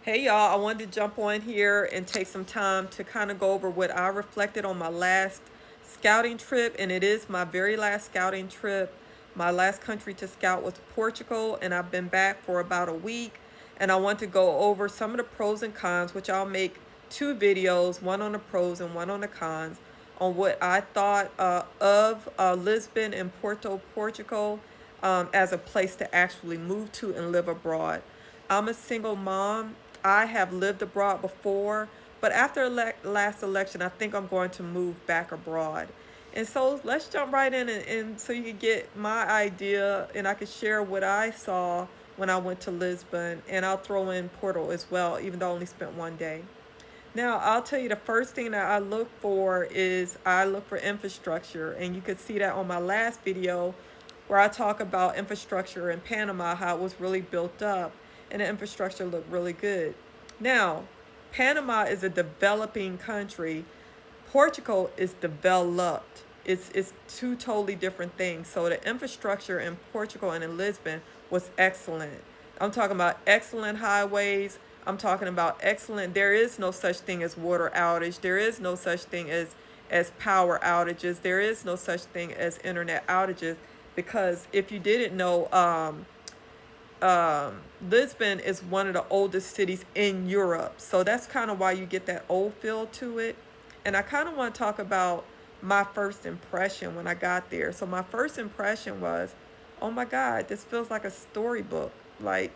Hey y'all, I wanted to jump on here and take some time to kind of go over what I reflected on my last scouting trip, and it is my very last scouting trip. My last country to scout was Portugal, and I've been back for about a week. And I want to go over some of the pros and cons, which I'll make two videos, one on the pros and one on the cons, on what I thought of Lisbon and Porto, Portugal, as a place to actually move to and live abroad. I'm a single mom. I have lived abroad before, but after last election, I think I'm going to move back abroad. And so let's jump right in, and so you can get my idea, and I can share what I saw when I went to Lisbon, and I'll throw in Porto as well, even though I only spent one day. Now, I'll tell you the first thing that I look for is I look for infrastructure, and you could see that on my last video where I talk about infrastructure in Panama, how it was really built up, and the infrastructure looked really good. Now, Panama is a developing country. Portugal is developed. It's two totally different things. So the infrastructure in Portugal and in Lisbon was excellent. I'm talking about excellent highways. I'm talking about excellent. There is no such thing as water outage. There is no such thing as power outages. There is no such thing as internet outages, because if you didn't know, Lisbon is one of the oldest cities in Europe. So that's kind of why you get that old feel to it. And I kind of want to talk about my first impression when I got there. So my first impression was, oh my God, this feels like a storybook. Like,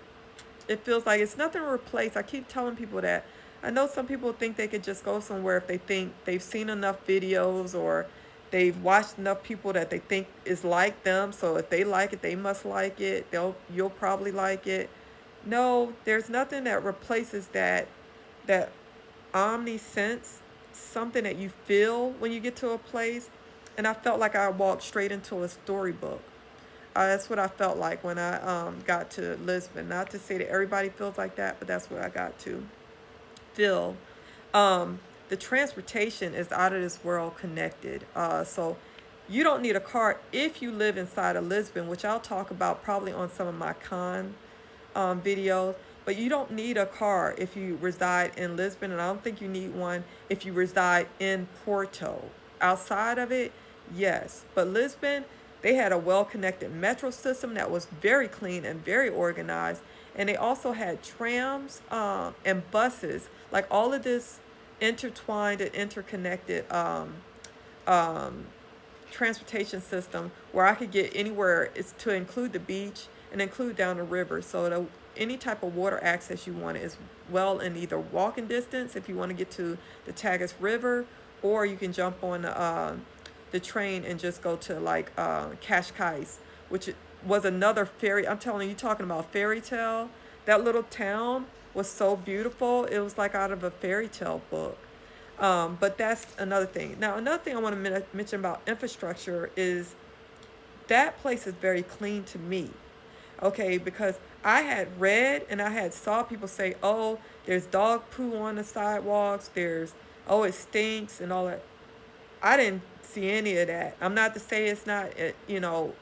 it feels like it's nothing replaced. I keep telling people that. I know some people think they could just go somewhere if they think they've seen enough videos, or they've watched enough people that they think is like them. So if they like it, they must like it. You'll probably like it. No, there's nothing that replaces that omni sense, something that you feel when you get to a place. And I felt like I walked straight into a storybook. That's what I felt like when I got to Lisbon. Not to say that everybody feels like that, but that's what I got to feel. The transportation is out of this world connected. So you don't need a car if you live inside of Lisbon, which I'll talk about probably on some of my con videos. But you don't need a car if you reside in Lisbon, and I don't think you need one if you reside in Porto. Outside of it, yes. But Lisbon, they had a well connected metro system that was very clean and very organized. And they also had trams and buses, like all of this intertwined and interconnected um, transportation system where I could get anywhere. It's to include the beach and include down the river. So any type of water access you want is well in either walking distance if you want to get to the Tagus River, or you can jump on the train and just go to like Cascais, which was another fairy. I'm telling you, talking about fairy tale. That little town was so beautiful. It was like out of a fairy tale book. But that's another thing. Now, another thing I want to mention about infrastructure is that place is very clean to me. Okay, because I had read and I had saw people say, "Oh, there's dog poo on the sidewalks. Oh, it stinks and all that." I didn't see any of that. I'm not to say it's not,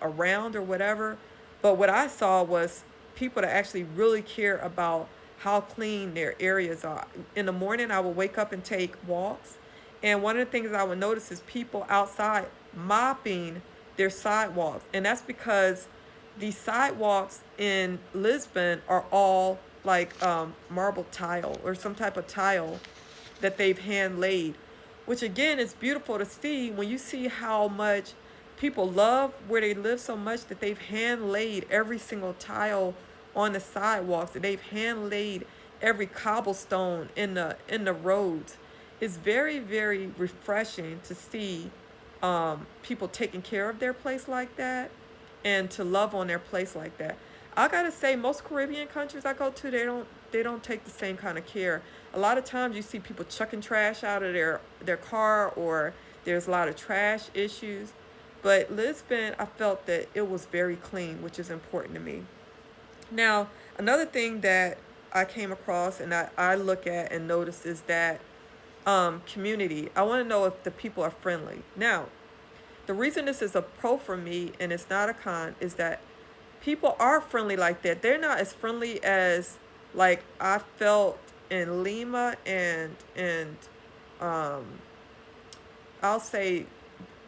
around or whatever, but what I saw was people that actually really care about how clean their areas are. In the morning, I would wake up and take walks, and one of the things I would notice is people outside mopping their sidewalks, and that's because the sidewalks in Lisbon are all like marble tile or some type of tile that they've hand laid, which again is beautiful to see when you see how much people love where they live so much that they've hand laid every single tile on the sidewalks, and they've hand laid every cobblestone in the roads. It's very, very refreshing to see people taking care of their place like that, and to love on their place like that. I gotta say, most Caribbean countries I go to, they don't take the same kind of care. A lot of times you see people chucking trash out of their car, or there's a lot of trash issues. But Lisbon, I felt that it was very clean, which is important to me. Now, another thing that I came across and I look at and notice is that community. I want to know if the people are friendly. Now, the reason this is a pro for me and it's not a con is that people are friendly like that. They're not as friendly as like I felt in Lima and um, I'll say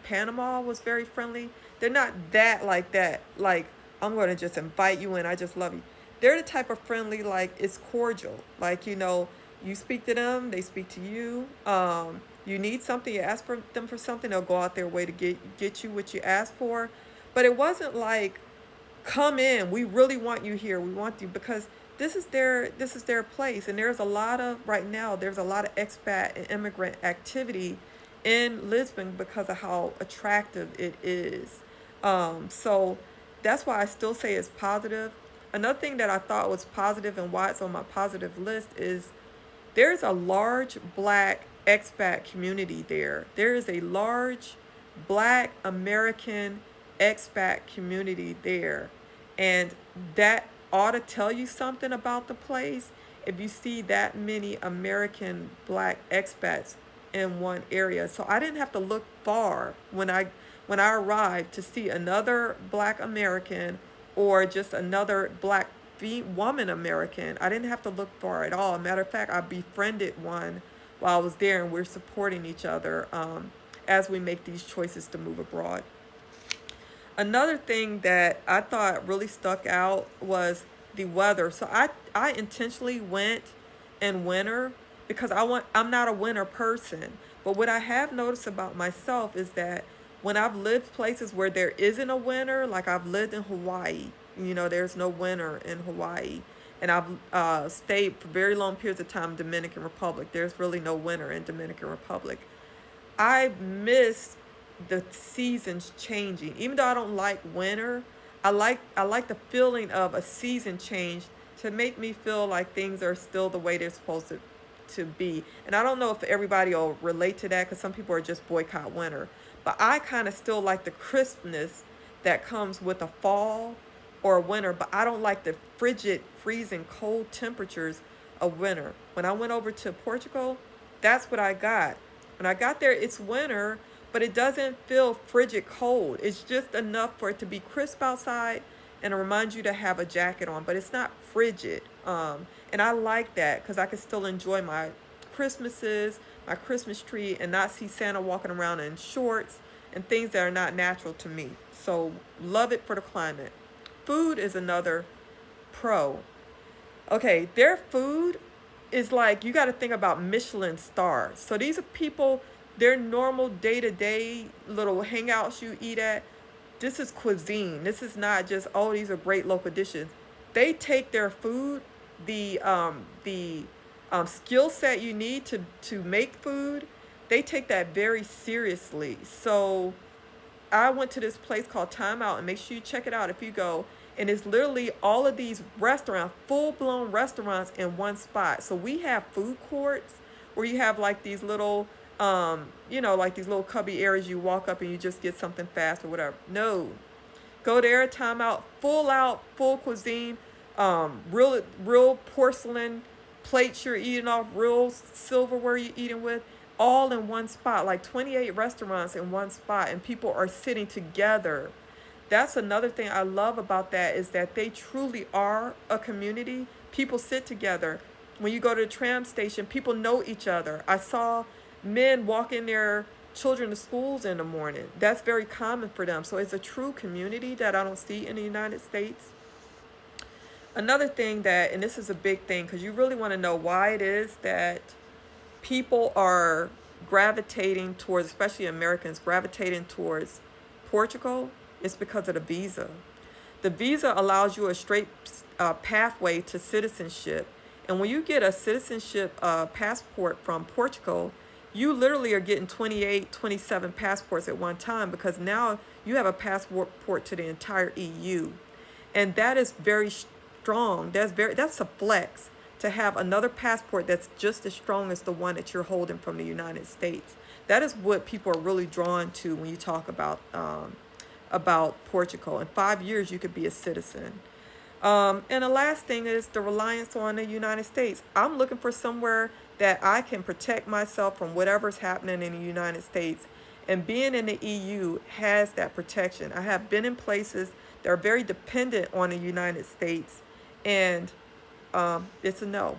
Panama was very friendly. They're not that like that. Like, I'm going to just invite you in. I just love you. They're the type of friendly, like, it's cordial. Like, you speak to them, they speak to you. You need something, you ask for them for something, they'll go out their way to get you what you ask for. But it wasn't like, come in, we really want you here, we want you, because this is their place. And right now there's a lot of expat and immigrant activity in Lisbon because of how attractive it is. So that's why I still say it's positive. Another thing that I thought was positive and why it's on my positive list is there's a large black expat community there. There is a large black American expat community there. And that ought to tell you something about the place if you see that many American black expats in one area. So I didn't have to look far when I arrived to see another black American or just another black woman American. I didn't have to look far at all. Matter of fact, I befriended one while I was there, and we're supporting each other as we make these choices to move abroad. Another thing that I thought really stuck out was the weather. So I intentionally went in winter because I'm not a winter person. But what I have noticed about myself is that when I've lived places where there isn't a winter, like I've lived in Hawaii, there's no winter in Hawaii. And I've stayed for very long periods of time in Dominican Republic. There's really no winter in Dominican Republic. I miss the seasons changing. Even though I don't like winter, I like the feeling of a season change to make me feel like things are still the way they're supposed to be. And I don't know if everybody will relate to that because some people are just boycott winter. But I kind of still like the crispness that comes with a fall or a winter, but I don't like the frigid, freezing cold temperatures of winter. When I went over to Portugal, that's what I got. When I got there, it's winter, but it doesn't feel frigid cold. It's just enough for it to be crisp outside and it reminds you to have a jacket on, but it's not frigid. And I like that because I can still enjoy my Christmases, my Christmas tree, and not see Santa walking around in shorts and things that are not natural to me. So love it for the climate. Food is another pro. Okay, their food is like, you got to think about Michelin stars. So these are people, their normal day to day little hangouts you eat at. This is cuisine. This is not just, oh, these are great local dishes. They take their food, the skill set you need to make food. They take that very seriously. So I went to this place called Time Out, and make sure you check it out if you go. And it's literally all of these restaurants, full blown restaurants in one spot. So we have food courts where you have like these little, like these little cubby areas you walk up and you just get something fast or whatever. No, go there, Time Out, full cuisine, real porcelain plates you're eating off, real silverware you're eating with, all in one spot, like 28 restaurants in one spot, and people are sitting together. That's another thing I love about that is that they truly are a community. People sit together. When you go to the tram station, people know each other. I saw men walking their children to schools in the morning. That's very common for them. So it's a true community that I don't see in the United States. Another thing that, and this is a big thing because you really want to know why it is that people are gravitating towards, especially Americans, gravitating towards Portugal, it's because of the visa. The visa allows you a straight pathway to citizenship. And when you get a citizenship passport from Portugal, you literally are getting 28, 27 passports at one time because now you have a passport to the entire EU. And that is very strong. That's a flex to have another passport that's just as strong as the one that you're holding from the United States. That is what people are really drawn to when you talk about Portugal. In 5 years, you could be a citizen. And the last thing is the reliance on the United States. I'm looking for somewhere that I can protect myself from whatever's happening in the United States. And being in the EU has that protection. I have been in places that are very dependent on the United States, and it's a no.